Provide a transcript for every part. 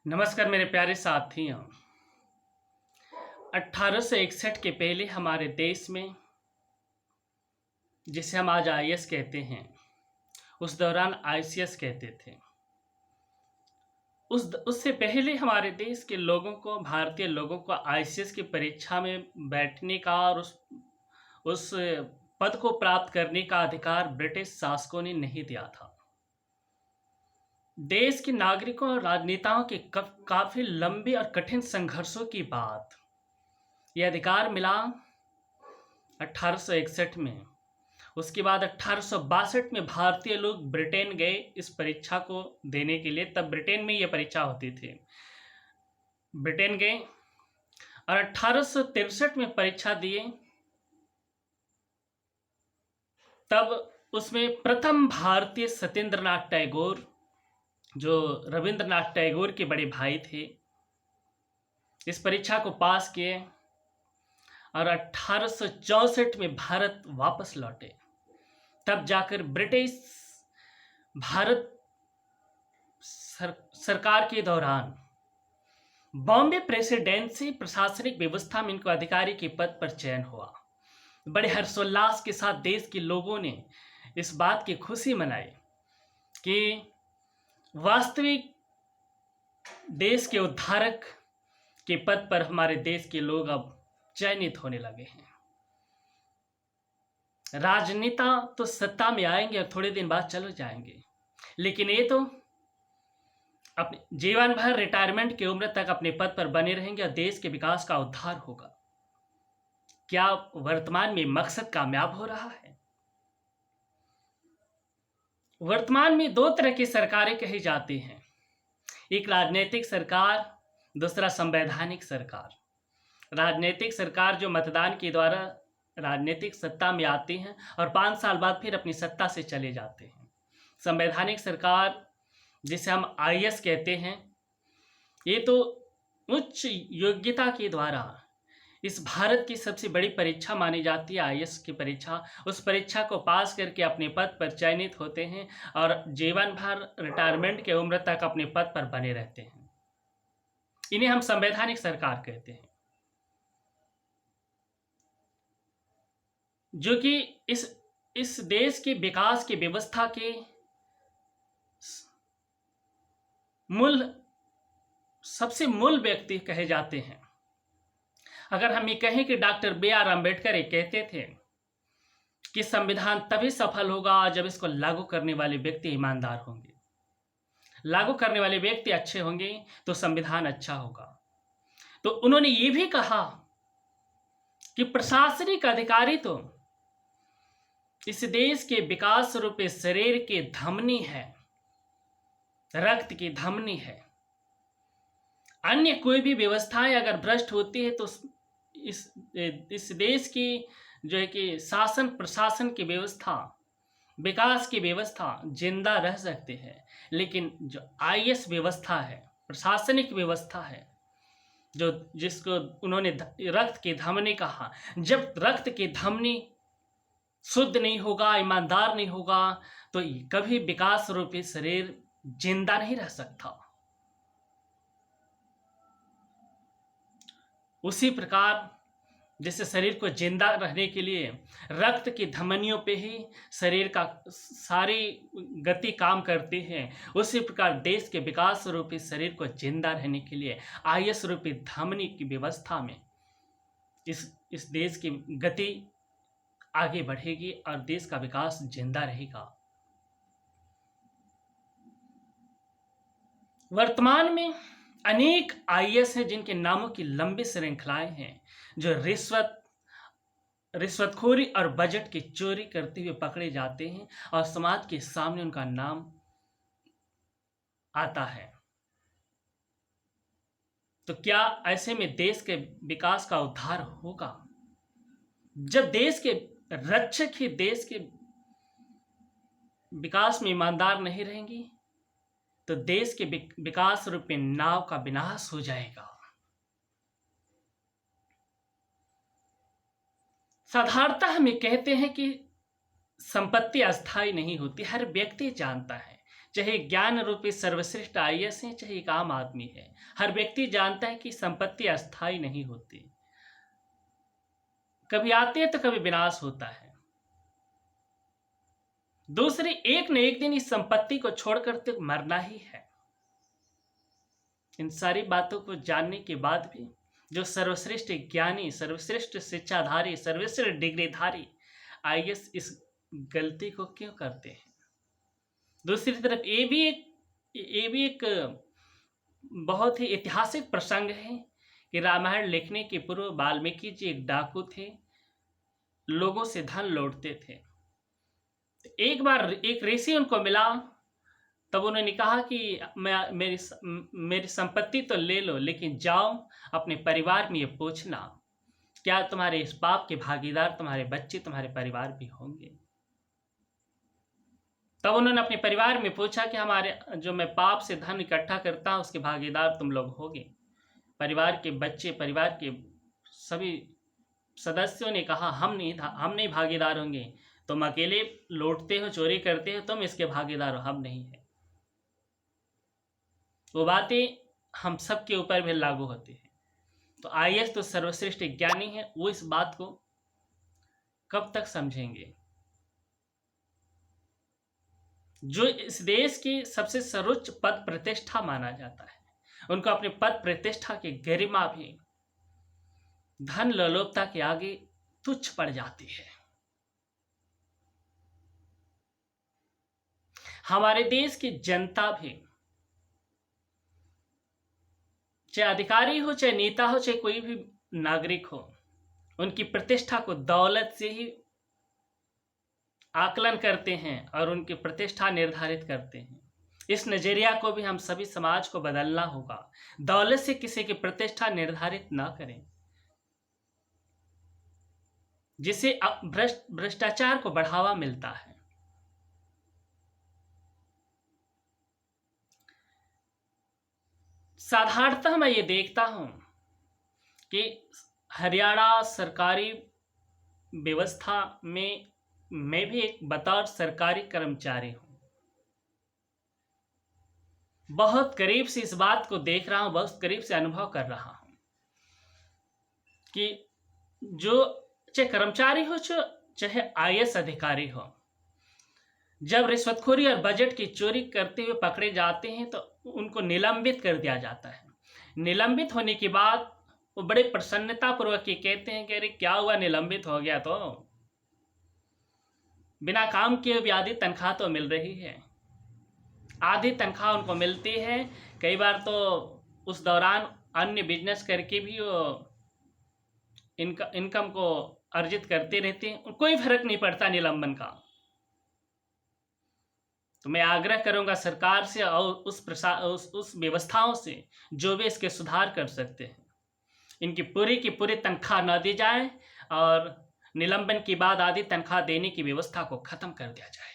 नमस्कार मेरे प्यारे साथियों। 1861 के पहले हमारे देश में, जिसे हम आज आईएएस कहते हैं, उस दौरान आईसीएस कहते थे। उससे पहले हमारे देश के लोगों को, भारतीय लोगों को आईसीएस की परीक्षा में बैठने का और उस पद को प्राप्त करने का अधिकार ब्रिटिश शासकों ने नहीं दिया था। देश के नागरिकों और राजनेताओं के काफी लंबे और कठिन संघर्षों की बाद यह अधिकार मिला 1861 में। उसके बाद 1862 में भारतीय लोग ब्रिटेन गए इस परीक्षा को देने के लिए। तब ब्रिटेन में यह परीक्षा होती थी। ब्रिटेन गए और 1863 में परीक्षा दिए। तब उसमें प्रथम भारतीय सत्येंद्रनाथ टैगोर, जो रविंद्रनाथ टैगोर के बड़े भाई थे, इस परीक्षा को पास किए और 1864 में भारत वापस लौटे। तब जाकर ब्रिटिश भारत सरकार के दौरान बॉम्बे प्रेसिडेंसी प्रशासनिक व्यवस्था में इनको अधिकारी के पद पर चयन हुआ। बड़े हर्षोल्लास के साथ देश के लोगों ने इस बात की खुशी मनाई कि वास्तविक देश के उद्धारक के पद पर हमारे देश के लोग अब चयनित होने लगे हैं। राजनेता तो सत्ता में आएंगे और थोड़े दिन बाद चले जाएंगे, लेकिन ये तो अपने जीवन भर रिटायरमेंट की उम्र तक अपने पद पर बने रहेंगे और देश के विकास का उद्धार होगा। क्या वर्तमान में मकसद कामयाब हो रहा है? वर्तमान में दो तरह की सरकारें कही जाती हैं, एक राजनीतिक सरकार, दूसरा संवैधानिक सरकार। राजनीतिक सरकार जो मतदान के द्वारा राजनीतिक सत्ता में आती हैं और 5 साल बाद फिर अपनी सत्ता से चले जाते हैं। संवैधानिक सरकार, जिसे हम आईएएस कहते हैं, ये तो उच्च योग्यता के द्वारा इस भारत की सबसे बड़ी परीक्षा मानी जाती है आईएएस की परीक्षा। उस परीक्षा को पास करके अपने पद पर चयनित होते हैं और जीवन भर रिटायरमेंट के उम्र तक अपने पद पर बने रहते हैं। इन्हें हम संवैधानिक सरकार कहते हैं, जो कि इस देश के विकास की व्यवस्था के सबसे मूल व्यक्ति कहे जाते हैं। अगर हम ये कहें कि डॉक्टर B.R. अम्बेडकर ये कहते थे कि संविधान तभी सफल होगा जब इसको लागू करने वाले व्यक्ति ईमानदार होंगे, लागू करने वाले व्यक्ति अच्छे होंगे तो संविधान अच्छा होगा। तो उन्होंने ये भी कहा कि प्रशासनिक अधिकारी तो इस देश के विकास रूपी शरीर की धमनी है, रक्त की धमनी है। अन्य कोई भी व्यवस्थाएं अगर भ्रष्ट होती है तो इस देश की जो है कि शासन प्रशासन की व्यवस्था, विकास की व्यवस्था जिंदा रह सकती है। लेकिन जो आईएएस व्यवस्था है, प्रशासनिक व्यवस्था है, जो जिसको उन्होंने रक्त की धमनी कहा, जब रक्त की धमनी शुद्ध नहीं होगा, ईमानदार नहीं होगा, तो कभी विकास रूपी शरीर जिंदा नहीं रह सकता। उसी प्रकार जैसे शरीर को जिंदा रहने के लिए रक्त की धमनियों पे ही शरीर का सारी गति काम करती है, उसी प्रकार देश के विकास रूपी शरीर को जिंदा रहने के लिए आईएएस रूपी धमनी की व्यवस्था में इस देश की गति आगे बढ़ेगी और देश का विकास जिंदा रहेगा। वर्तमान में अनेक आईएएस हैं जिनके नामों की लंबी श्रृंखलाएं हैं, जो रिश्वतखोरी और बजट की चोरी करते हुए पकड़े जाते हैं और समाज के सामने उनका नाम आता है। तो क्या ऐसे में देश के विकास का उद्धार होगा? जब देश के रक्षक ही देश के विकास में ईमानदार नहीं रहेंगी तो देश के विकास रूपी नाव का विनाश हो जाएगा। साधारणतः हम ये कहते हैं कि संपत्ति अस्थायी नहीं होती। हर व्यक्ति जानता है चाहे ज्ञान रूपी सर्वश्रेष्ठ आईएएस है, चाहे एक आम आदमी है, हर व्यक्ति जानता है कि संपत्ति अस्थायी नहीं होती, कभी आती है तो कभी विनाश होता है। दूसरी, एक न एक दिन इस संपत्ति को छोड़कर तो मरना ही है। इन सारी बातों को जानने के बाद भी जो सर्वश्रेष्ठ ज्ञानी, सर्वश्रेष्ठ शिक्षाधारी, सर्वश्रेष्ठ डिग्रीधारी आईएएस इस गलती को क्यों करते हैं? दूसरी तरफ ये भी एक बहुत ही ऐतिहासिक प्रसंग है कि रामायण लिखने के पूर्व वाल्मीकि जी एक डाकू थे, लोगों से धन लूटते थे। एक बार एक ऋषि उनको मिला, तब उन्होंने कहा कि मेरी संपत्ति तो ले लो, लेकिन जाओ अपने परिवार में ये पूछना क्या तुम्हारे इस पाप के भागीदार तुम्हारे बच्चे, तुम्हारे परिवार भी होंगे। तब उन्होंने अपने परिवार में पूछा कि हमारे जो मैं पाप से धन इकट्ठा करता हूं उसके भागीदार तुम लोग होगे। परिवार के बच्चे, परिवार के सभी सदस्यों ने कहा हम नहीं भागीदार होंगे, तुम अकेले लूटते हो, चोरी करते हो, तुम इसके भागीदार हो, हम नहीं है। वो बातें हम सब के ऊपर भी लागू होती है। तो आईएएस तो सर्वश्रेष्ठ ज्ञानी है, वो इस बात को कब तक समझेंगे? जो इस देश की सबसे सर्वोच्च पद प्रतिष्ठा माना जाता है, उनको अपने पद प्रतिष्ठा की गरिमा भी धन लोलुपता के आगे तुच्छ पड़ जाती है। हमारे देश की जनता भी, चाहे अधिकारी हो, चाहे नेता हो, चाहे कोई भी नागरिक हो, उनकी प्रतिष्ठा को दौलत से ही आकलन करते हैं और उनकी प्रतिष्ठा निर्धारित करते हैं। इस नजरिया को भी हम सभी समाज को बदलना होगा। दौलत से किसी की प्रतिष्ठा निर्धारित ना करें, जिससे भ्रष्टाचार को बढ़ावा मिलता है। साधारणतः मैं ये देखता हूं कि हरियाणा सरकारी व्यवस्था में मैं भी एक बतौर सरकारी कर्मचारी हूं, बहुत करीब से इस बात को देख रहा हूं, बहुत करीब से अनुभव कर रहा हूं कि जो चाहे कर्मचारी हो, चाहे आईएएस अधिकारी हो, जब रिश्वतखोरी और बजट की चोरी करते हुए पकड़े जाते हैं तो उनको निलंबित कर दिया जाता है। निलंबित होने के बाद वो बड़े प्रसन्नता पूर्वक ये कहते हैं कि अरे क्या हुआ, निलंबित हो गया तो बिना काम किए भी आधी तनख्वाह तो मिल रही है। आधी तनख्वाह उनको मिलती है, कई बार तो उस दौरान अन्य बिजनेस करके भी वो इनकम को अर्जित करते रहते हैं, कोई फर्क नहीं पड़ता निलंबन का। तो मैं आग्रह करूंगा सरकार से और उस व्यवस्थाओं से जो भी इसके सुधार कर सकते हैं, इनकी पूरी की पूरी तनख्वाह न दी जाए और निलंबन के बाद आधी तनख्वाह देने की व्यवस्था को खत्म कर दिया जाए।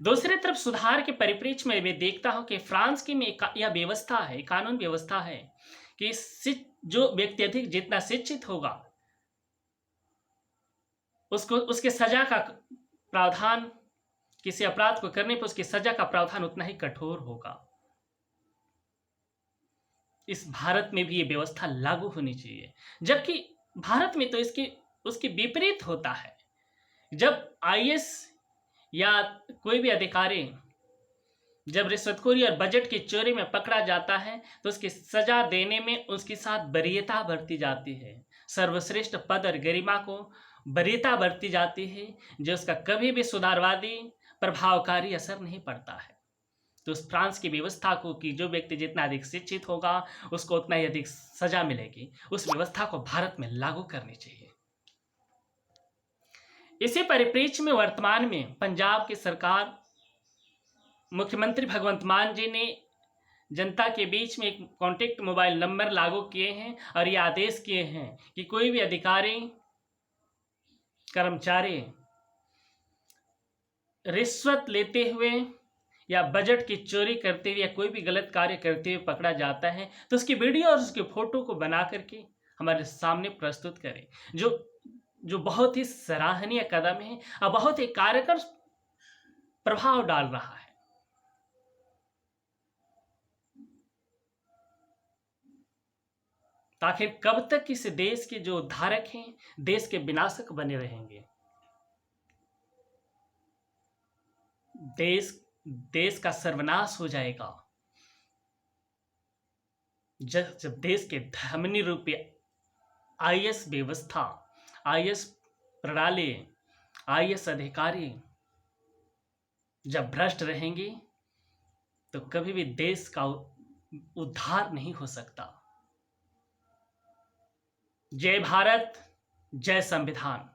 दूसरी तरफ सुधार के परिप्रेक्ष्य में मैं देखता हूं कि फ्रांस की में यह व्यवस्था है, कानून व्यवस्था है कि जो व्यक्ति अधिक जितना शिक्षित होगा उसको उसके सजा का प्रावधान, किसी अपराध को करने पर उसकी सजा का प्रावधान उतना ही कठोर होगा। इस भारत में भी ये व्यवस्था लागू होनी चाहिए, जबकि भारत में तो उसके विपरीत होता है। जब आईएएस या कोई भी अधिकारी जब रिश्वतखोरी और बजट की चोरी में पकड़ा जाता है तो उसकी सजा देने में उसके साथ वरीयता बरती जाती है, सर्वश्रेष्ठ पद और गरिमा को वरीयता बरती जाती है, जो उसका कभी भी सुधारवादी प्रभावकारी असर नहीं पड़ता है। तो उस फ्रांस की व्यवस्था को कि जो व्यक्ति जितना अधिक शिक्षित होगा उसको उतना ही अधिक सजा मिलेगी, उस व्यवस्था को भारत में लागू करनी चाहिए। इसी परिप्रेक्ष्य में वर्तमान में पंजाब की सरकार, मुख्यमंत्री भगवंत मान जी ने जनता के बीच में एक कॉन्टैक्ट मोबाइल नंबर लागू किए हैं और ये आदेश किए हैं कि कोई भी अधिकारी, कर्मचारी रिश्वत लेते हुए या बजट की चोरी करते हुए या कोई भी गलत कार्य करते हुए पकड़ा जाता है तो उसकी वीडियो और उसके फोटो को बना करके हमारे सामने प्रस्तुत करें। जो बहुत ही सराहनीय कदम है और बहुत ही कारगर प्रभाव डाल रहा है। तो आखिर कब तक इस देश के जो धारक हैं देश के विनाशक बने रहेंगे? देश देश का सर्वनाश हो जाएगा जब देश के धमनी रूपी आईएएस व्यवस्था, आईएएस प्रणाली, आईएएस अधिकारी जब भ्रष्ट रहेंगे तो कभी भी देश का उद्धार नहीं हो सकता। जय भारत, जय संविधान।